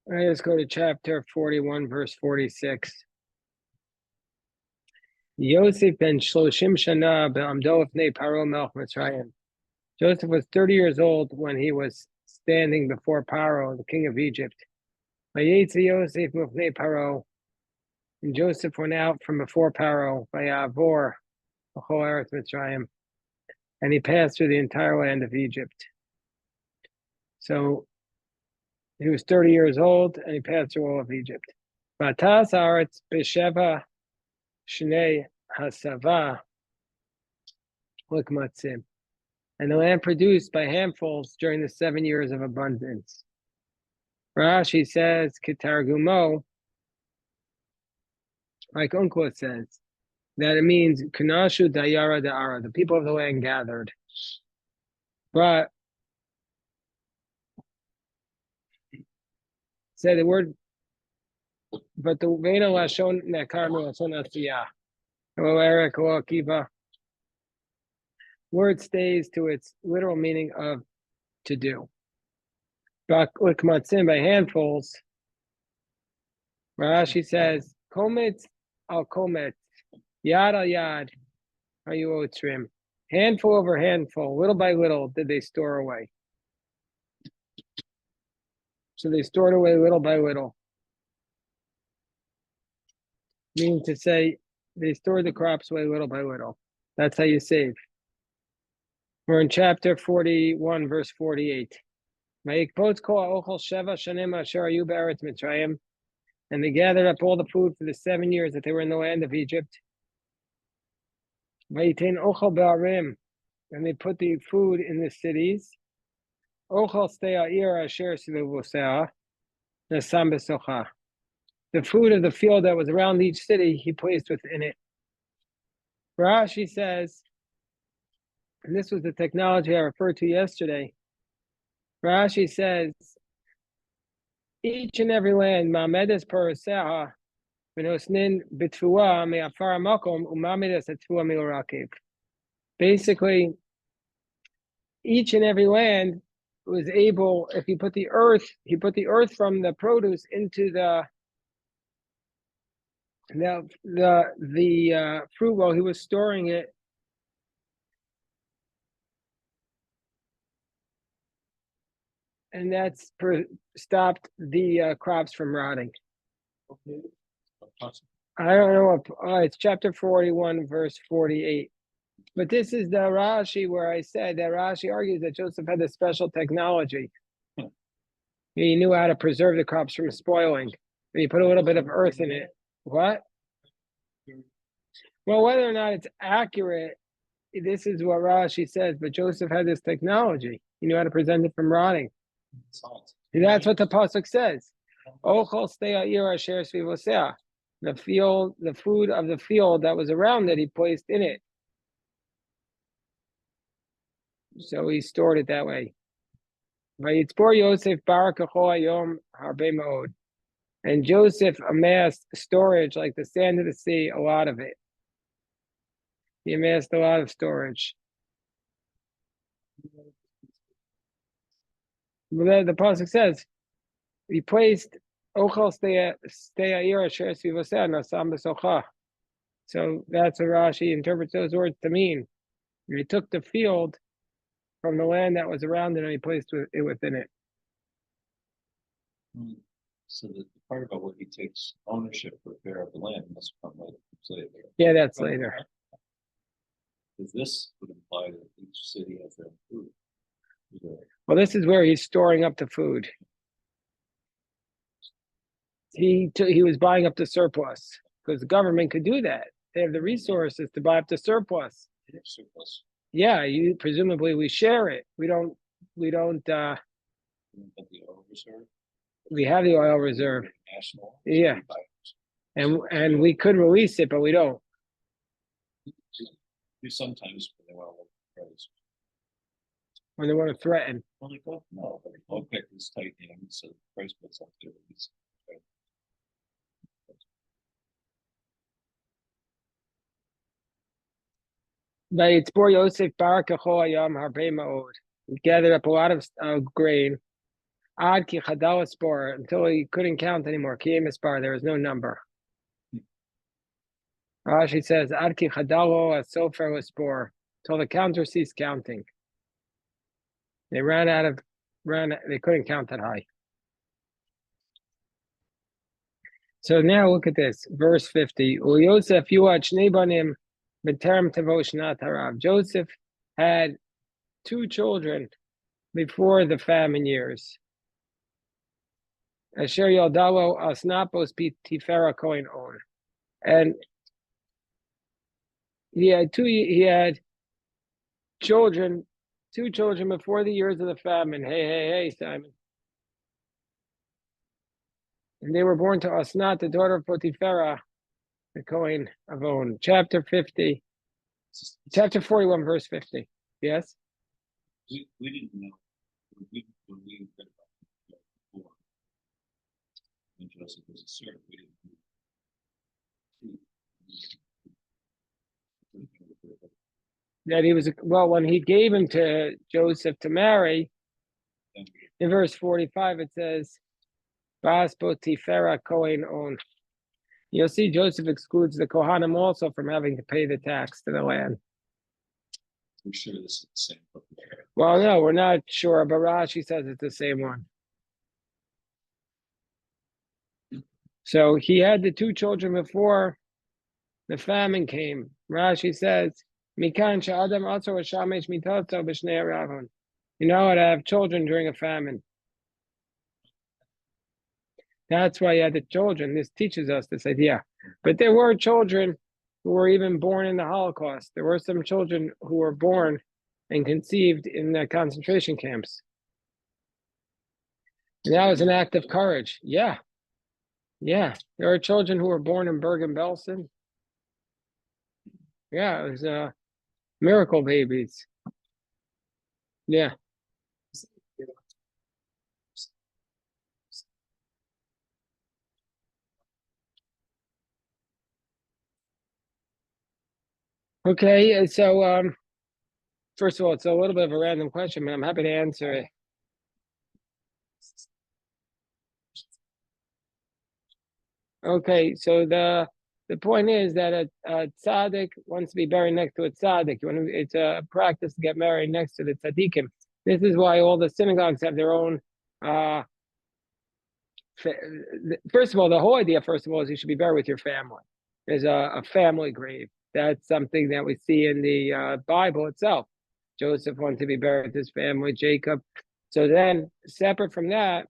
All right, let's go to chapter 41, verse 46. Yosef ben Shloshim Shana be'amdo lifnei Paro melech Mitzrayim. Joseph was 30 years old when he was standing before Paro, the king of Egypt. Vayetze Yosef mifnei Paro. And Joseph went out from before Paro, vayavor b'chol eretz Mitzrayim, and he passed through the entire land of Egypt. So he was 30 years old, and he passed through all of Egypt. Vatas haaretz b'sheva shnei hasava likmatzim. And the land produced by handfuls during the 7 years of abundance. Rashi says, Kitargumo, like Unkwa says, that it means Kanashu Dayara Da'ara, the people of the land gathered. But say the word, but the Veda Lashon Nekarmu Lashon Asiyah. Hello, Eric. Hello, Akiva. Word stays to its literal meaning of to do. Baklikmatzim, by handfuls. Rashi says, Kometz al kometz, yad al yad, hayuotrim. Handful over handful, little by little, did they store away. So they stored away little by little. Meaning to say, they stored the crops away little by little. That's how you save. We're in chapter 41, verse 48. And they gathered up all the food for the 7 years that they were in the land of Egypt. And they put the food in the cities. The food of the field that was around each city, he placed within it. Rashi says, and this was the technology I referred to yesterday. Rashi says, each and every land, Ma'amedes Paraseha, V'nosnin B'tfua Me'afar Makom, U'ma'amedes Atfua Mi'orakev. Basically, each and every land was able, if he put the earth from the produce into the fruit while he was storing it. And that's stopped the crops from rotting. I don't know if it's chapter 41, verse 48. But this is the Rashi where I said that Rashi argues that Joseph had this special technology. He knew how to preserve the crops from spoiling. And he put a little bit of earth in it. What? Well, whether or not it's accurate, this is what Rashi says, but Joseph had this technology. He knew how to prevent it from rotting. That's what the pasuk says. The food of the field that was around it, he placed in it. So he stored it that way. And Joseph amassed storage like the sand of the sea, a lot of it. He amassed a lot of storage. The pasuk says, he placed ochel stei ha'ir asher sivoseh nasam b'socha. So that's what Rashi interprets those words to mean. He took the field from the land that was around it and he placed it within it. So the part about where he takes ownership for care of the land must come later. Yeah, that's later. Because this would imply that each city has their own food. Well, this is where he's storing up the food. He was buying up the surplus because the government could do that. They have the resources to buy up the surplus. Surplus. Yeah, presumably we share it. We don't. The oil reserve. We have the oil reserve. National. Yeah, and we could release it, but we don't. Do sometimes when they want to look at the price. When they want to threaten. Well, no, but OPEC is tightening, so the price puts up there. Vayitzbor Yosef barak kachol hayam harbei ma'od. He gathered up a lot of grain. Ad ki chadal spor, until he couldn't count anymore. Kiyem spar, there was no number. Rashi says, Ad ki chadalo asofer spor, till the counter ceased counting. They they couldn't count that high. So now look at this, verse 50. Yosef yuach nebanim b'terem tavosh nat harav. Joseph had 2 children before the famine years. Asher yaldalo asnapos tifera kohen on. And he had 2 children, 2 children before the years of the famine. Hey, Simon. And they were born to Asnat, the daughter of Potiphera, the Kohen of On. Chapter 41, verse 50. Yes? We didn't know. When we read about it before, when Joseph was a servant, we didn't know. That he was, when he gave him to Joseph to marry, in verse 45, it says, Bas Potiphera Kohen On. You'll see Joseph excludes the Kohanim also from having to pay the tax to the land. We're sure this is the same book. Well, no, we're not sure, but Rashi says it's the same one. So he had the 2 children before the famine came. Rashi says, Mikan sha'adam also shamesh mitato b'shnei ravon. You know how to have children during a famine. That's why he had the children. This teaches us this idea. But there were children who were even born in the Holocaust. There were some children who were born and conceived in the concentration camps. And that was an act of courage. Yeah. There are children who were born in Bergen-Belsen. Yeah, it was miracle babies. Yeah. Okay, so first of all, it's a little bit of a random question, but I'm happy to answer it. Okay, so the point is that a tzaddik wants to be buried next to a tzaddik. It's a practice to get married next to the tzaddikim. This is why all the synagogues have their own. First of all, the whole idea, first of all, is you should be buried with your family. There's a family grave. That's something that we see in the Bible itself. Joseph wanted to be buried with his family, Jacob. So then, separate from that,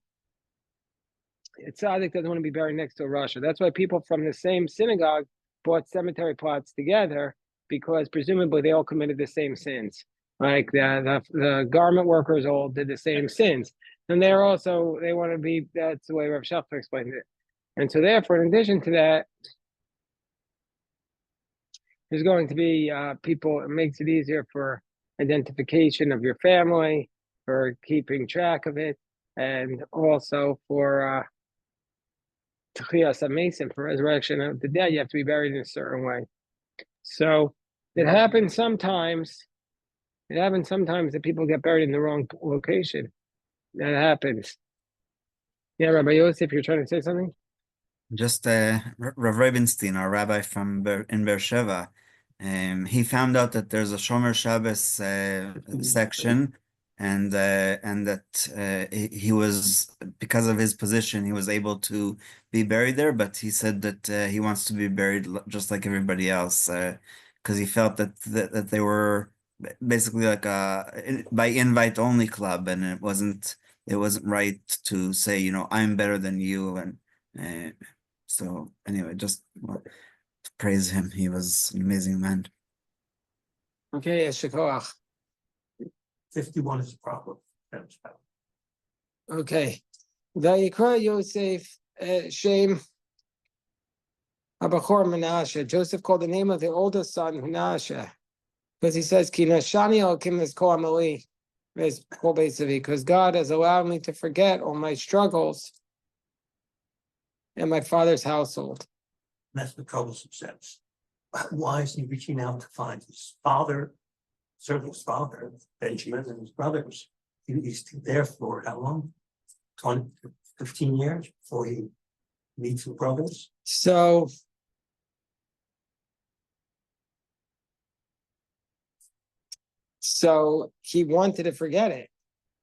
a tzaddik doesn't want to be buried next to a rasha. That's why people from the same synagogue bought cemetery plots together, because presumably they all committed the same sins. Like the garment workers all did the same sins. And they want to be, that's the way Rav Schachter explained it. And so therefore, in addition to that, there's going to be people, it makes it easier for identification of your family, for keeping track of it, and also for Techiyas HaMesim, for resurrection of the dead. You have to be buried in a certain way. So it happens sometimes that people get buried in the wrong location. That happens. Yeah, Rabbi Yosef, you're trying to say something? Just Rav Rabenstein, our rabbi in Beersheba, he found out that there's a Shomer Shabbos section, and that he was, because of his position, he was able to be buried there. But he said that he wants to be buried just like everybody else, because he felt that they were basically like a by invite only club, and it wasn't right to say, I'm better than you, and so anyway, just to praise him. He was an amazing man. Okay, Shikoach. 51 is a problem. Okay. Vayikra Yosef Shem Abachor Menashe. Joseph called the name of the oldest son Menashe, because he says, Ki nashani Elokim v'kol amali v'kol beisavi, because God has allowed me to forget all my struggles in my father's household. That's the troublesome sense. Why is he reaching out to find his father, certainly his father, Benjamin, and his brothers? He's there for how long? 20, 15 years before he meets the brothers. So he wanted to forget it.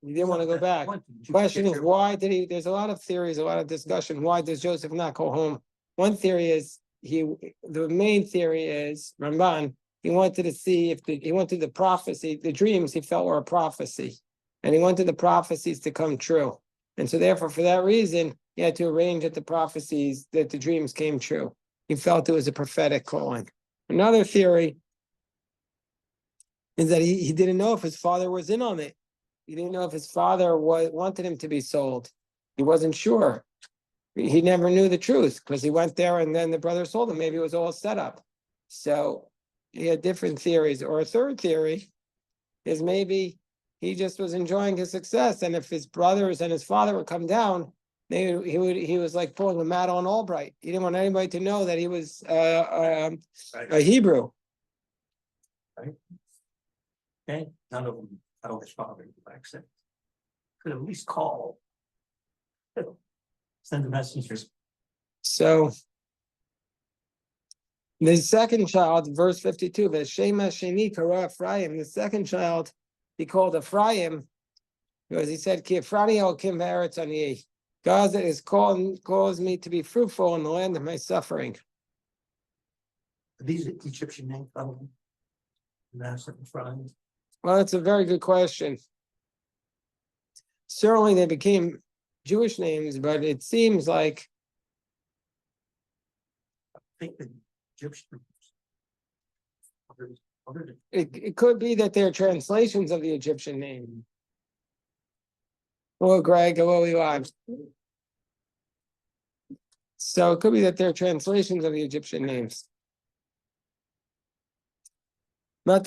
He didn't want to go back. Question is, why did he? There's a lot of theories, a lot of discussion. Why does Joseph not go home? One theory is the main theory is Ramban. He wanted to see if he wanted the prophecy, the dreams he felt were a prophecy, and he wanted the prophecies to come true. And so therefore, for that reason, he had to arrange that the prophecies, that the dreams came true. He felt it was a prophetic calling. Another theory is that he didn't know if his father was in on it. He didn't know if his father wanted him to be sold. He wasn't sure. He never knew the truth because he went there and then the brother sold him. Maybe it was all set up. So he had different theories. Or a third theory is maybe he just was enjoying his success. And if his brothers and his father would come down, he was like pulling a Madeleine Albright. He didn't want anybody to know that he was a Hebrew. Right. Okay, none of them told his father to accept. Could at least call. Send the messengers. So the second child, verse 52, V'Shema Sheni Kara Ephraim, the second child he called Ephraim, because he said, Ki Ephraim el Kim Haaretz Ani. God that has caused me to be fruitful in the land of my suffering. Are these Egyptian names, probably? Master Ephraim. Well, that's a very good question. Certainly they became Jewish names, but it seems like I think the Egyptian. it could be that they're translations of the Egyptian name. Hello, Greg. Hello, Eli. So it could be that they're translations of the Egyptian names. And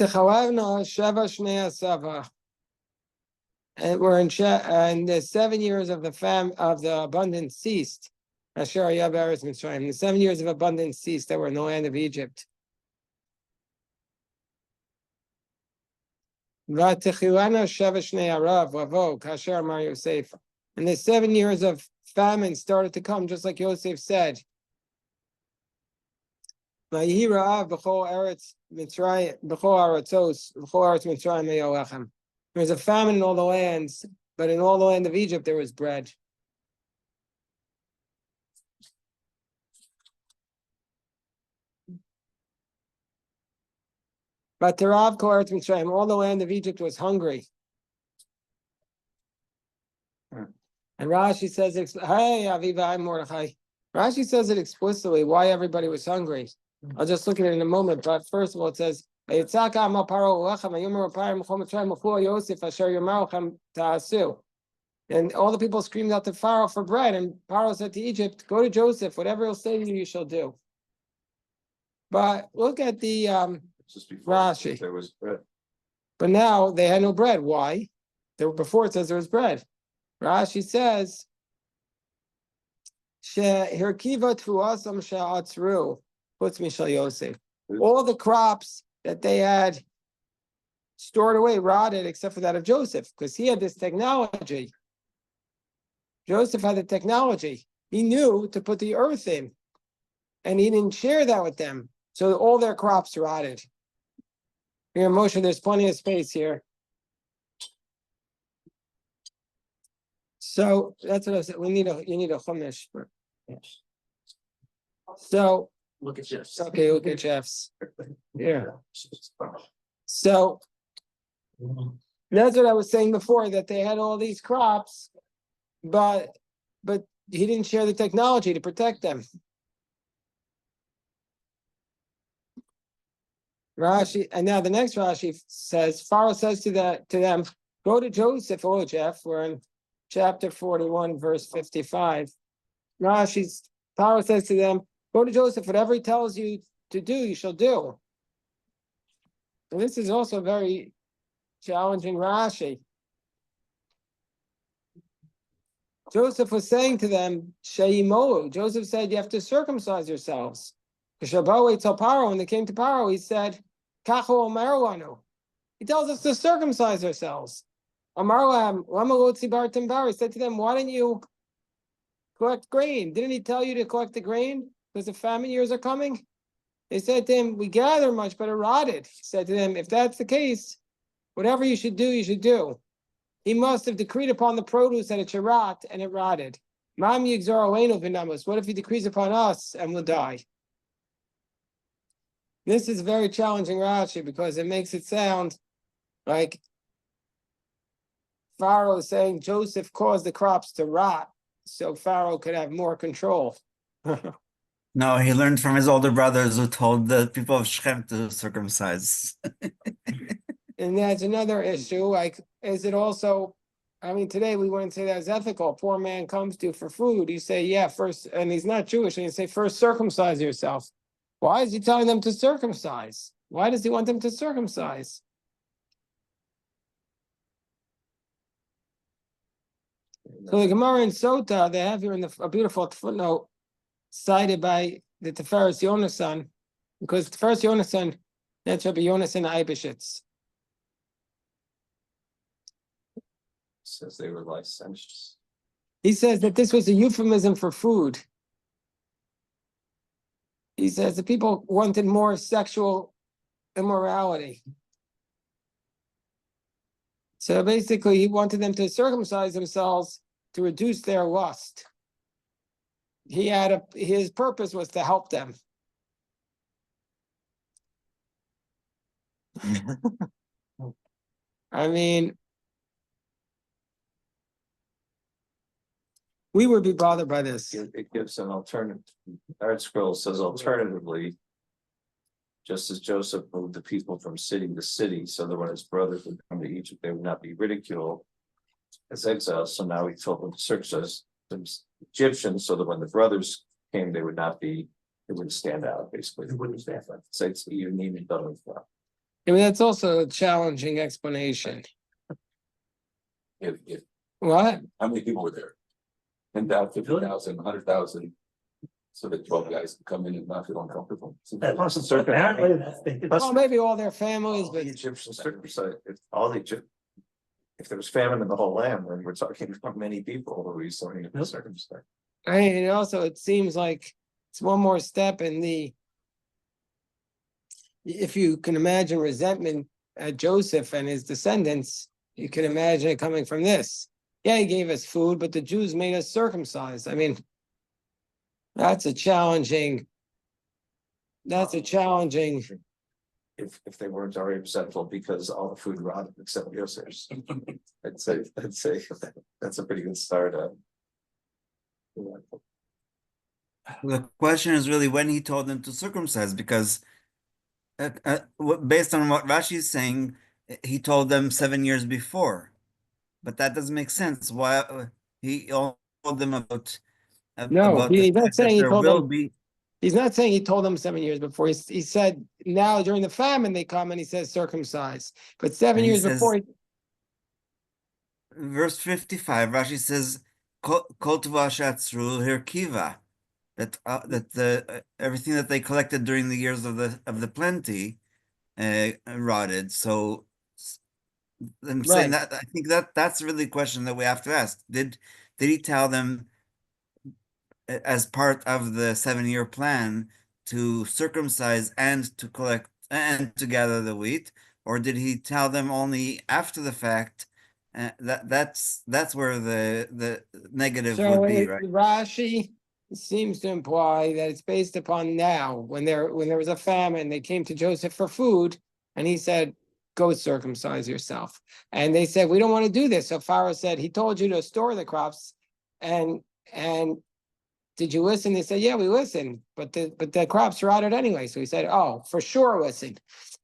we're in and the 7 years of the abundance ceased. The 7 years of abundance ceased that were in the land of Egypt. And the 7 years of famine started to come, just like Yosef said. There was a famine in all the lands, but in all the land of Egypt there was bread. But all the land of Egypt was hungry. And Rashi says, "Hey, Aviva, Mordechai." Rashi says it explicitly why everybody was hungry. I'll just look at it in a moment. But first of all, it says, and all the people screamed out to Pharaoh for bread, and Pharaoh said to Egypt, "Go to Joseph, whatever he'll say to you, you shall do." But look at the Rashi. There was bread. But now they had no bread. Why? Before it says there was bread. Rashi says, all the crops that they had stored away rotted except for that of Joseph, because he had this technology. Joseph had the technology. He knew to put the earth in, and he didn't share that with them. So all their crops rotted. Here, Moshe, there's plenty of space here. So that's what I said. You need a chumash. Yes. So Look at this. okay, look at Jeff's. Yeah. So that's what I was saying before, that they had all these crops, but he didn't share the technology to protect them. Rashi, and now the next Rashi says, Pharaoh says to them, go to Joseph. Oh, Jeff, we're in chapter 41, verse 55. Pharaoh says to them, go to Joseph, whatever he tells you to do, you shall do. And this is also very challenging Rashi. Joseph was saying to them, Sheimohu. Joseph said, you have to circumcise yourselves. When they came to Paro, he said, Kacho Omerwanu. He tells us to circumcise ourselves. Amarlam, Lama Lotzi Bartim Bar, he said to them, why don't you collect grain? Didn't he tell you to collect the grain? Because the famine years are coming? They said to him, we gather much, but it rotted. He said to them, if that's the case, whatever you should do, you should do. He must have decreed upon the produce that it should rot, and it rotted. Mam yigzor aleinu v'namus. What if he decrees upon us and we'll die? This is very challenging, Rashi, because it makes it sound like Pharaoh is saying Joseph caused the crops to rot so Pharaoh could have more control. No, he learned from his older brothers who told the people of Shechem to circumcise. And that's another issue. Like, is it also, I mean, today we wouldn't say that's ethical. A poor man comes to you for food. You say, yeah, first, and he's not Jewish, and you say, first circumcise yourself. Why is he telling them to circumcise? Why does he want them to circumcise? So the Gemara in Sota, they have here in a beautiful footnote cited by the Tiferes Yonasan, because Tiferes Yonasan, that's Rabbi Yonasan Eibeshitz. Says they were licentious. He says that this was a euphemism for food. He says the people wanted more sexual immorality. So basically, he wanted them to circumcise themselves to reduce their lust. His purpose was to help them. I mean, we would be bothered by this. It gives an alternative. Art Scroll says alternatively, just as Joseph moved the people from city to city, so that when his brothers would come to Egypt, they would not be ridiculed as exiles. So now he told them to circumcise the Egyptians, so that when the brothers came, they wouldn't stand out, basically. They wouldn't stand out. So it's you need it done with that. I mean, that's also a challenging explanation. If What? how many people were there? 10,000, 50,000, 100,000. So that 12 guys can come in and not feel uncomfortable. That wasn't certain. Apparently, that's the. Well, maybe all their families, All but the Egyptians circumcised, if there was famine in the whole land, then we're talking about many people who he's starting to circumcise. I mean, also it seems like it's one more step in if you can imagine resentment at Joseph and his descendants, you can imagine it coming from this. Yeah, he gave us food, but the Jews made us circumcised. I mean, that's a challenging. If they weren't already resentful because all the food rotted except Yosef's. I'd say that's a pretty good start. The question is really when he told them to circumcise, because based on what Rashi is saying, he told them 7 years before, but that doesn't make sense. Why he told them about No, he's not saying he told them. be. He's not saying he told them 7 years before. He said now during the famine they come and he says circumcise. But 7 And he years says- before, Verse 55, Rashi says, "Kol tva shatzru hirkiva," that everything that they collected during the years of the plenty rotted. So I'm saying Right. that I think that's really the question that we have to ask. Did he tell them as part of the 7-year plan to circumcise and to collect and to gather the wheat, or did he tell them only after the fact? That's where the negative so would be, right? Rashi seems to imply that it's based upon now when there was a famine, they came to Joseph for food, and he said, "Go circumcise yourself." And they said, "We don't want to do this." So Pharaoh said, "He told you to store the crops, and did you listen?" They said, "Yeah, we listened, but the crops rotted anyway." So he said, "Oh, for sure listen,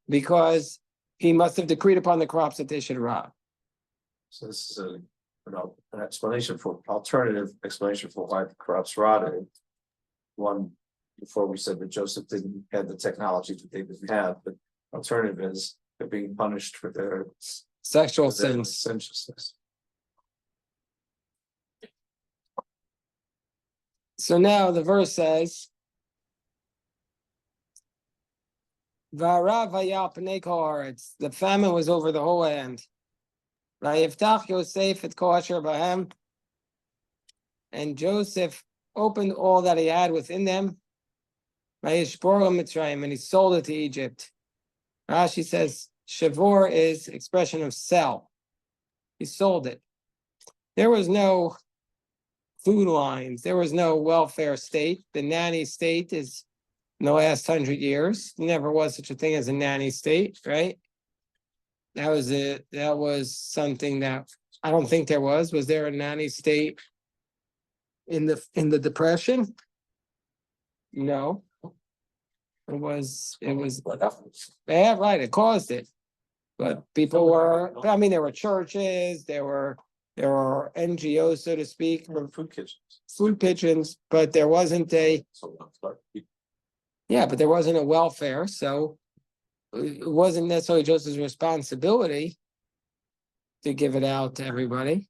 because he must have decreed upon the crops that they should rot." So this is an alternative explanation for why the crops rotted. One, before we said that Joseph didn't have the technology that they didn't have, but alternative is they're being punished for their Sexual their sins. licentiousness. So now the verse says, "Va'arav hayal pnei kol haaretz." The famine was over the whole land. Vayiftach Yosef et kol asher bahem. And Joseph opened all that he had within them. Vayishbor Mitzrayim, and he sold it to Egypt. Rashi says shavor is expression of sell. He sold it. There was no food lines. There was no welfare state. The nanny state is in the last 100 years. Never was such a thing as a nanny state, right? That was it. That was something that I don't think there was. Was there a nanny state in the Depression? No. It was yeah, right, it caused it. But people were, I mean, there were churches, there were NGOs, so to speak, food kitchens, but there wasn't a, yeah, but there wasn't a welfare, so it wasn't necessarily Joseph's responsibility to give it out to everybody,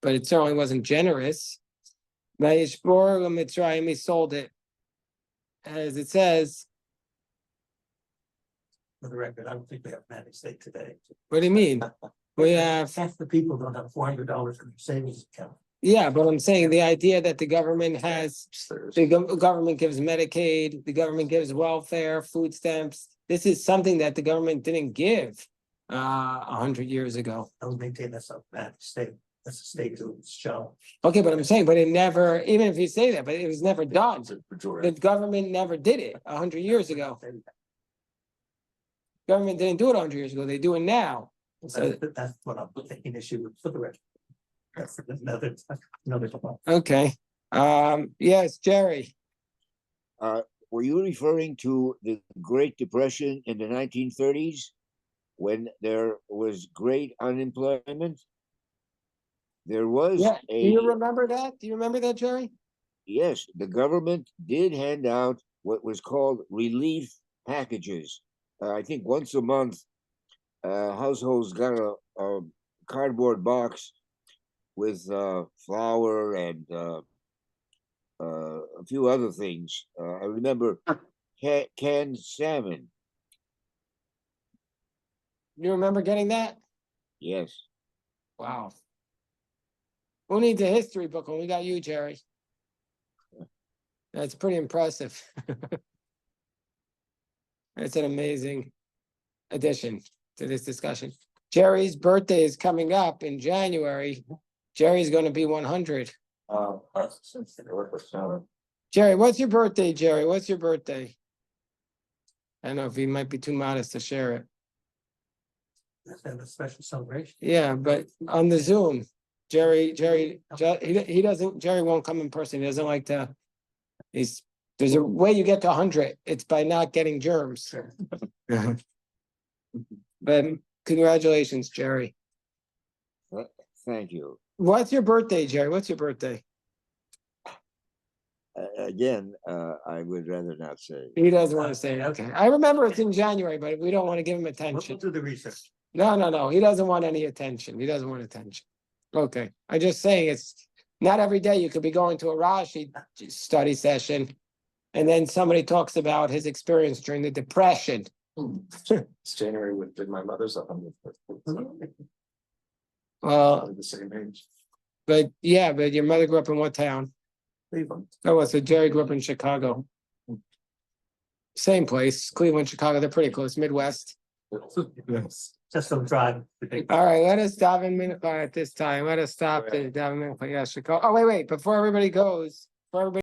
but it certainly wasn't generous. He sold it. As it says, For the record, I don't think we have a nanny state today. what do you mean? We have, Half the people don't have $400 in their savings account. yeah, but I'm saying the idea that the government has, the government gives Medicaid, the government gives welfare, food stamps. This is something that the government didn't give 100 years ago. I was maintaining that's a nanny state. That's a state to its job. Okay, but I'm saying, but it never, even if you say that, but it was never done. The government never did it 100 years ago. Government didn't do it 100 years ago. They do it now. So, That's what I'm taking issue with for the record. That's another. okay. Yes, Jerry. Were you referring to the Great Depression in the 1930s when there was great unemployment? There was Yeah. Do you remember that? Do you remember that, Jerry? yes, the government did hand out what was called relief packages. I think once a month, households got a cardboard box with flour and a few other things. I remember canned salmon. You remember getting that? Yes. Wow. Who needs a history book when we got you, Jerry? That's pretty impressive. It's an amazing addition to this discussion. Jerry's birthday is coming up in January. Jerry's going to be 100. Jerry, what's your birthday, Jerry? What's your birthday? I don't know if he might be too modest to share it. Let's have a special celebration. Yeah, but on the Zoom, Jerry, he doesn't, Jerry won't come in person. He doesn't like to, there's a way you get to 100. It's by not getting germs. But congratulations, Jerry. Thank you. What's your birthday, Jerry? What's your birthday? Again, I would rather not say. He doesn't want to say it. Okay. I remember it's in January, but we don't want to give him We'll attention. do the research. No. He doesn't want any attention. He doesn't want attention. Okay. I'm just saying it's not every day you could be going to a Rashi study session and then somebody talks about his experience during the Depression. It's January with my mother's 100th birthday. Well, The same age. but yeah, but your mother grew up in what town? Cleveland. Oh, so Jerry grew up in Chicago. Same place, Cleveland, Chicago. They're pretty close, Midwest. Just some drive. All right, let us stop in minute at this time. Let us stop the Chicago. Oh, wait. Before everybody goes, before everybody.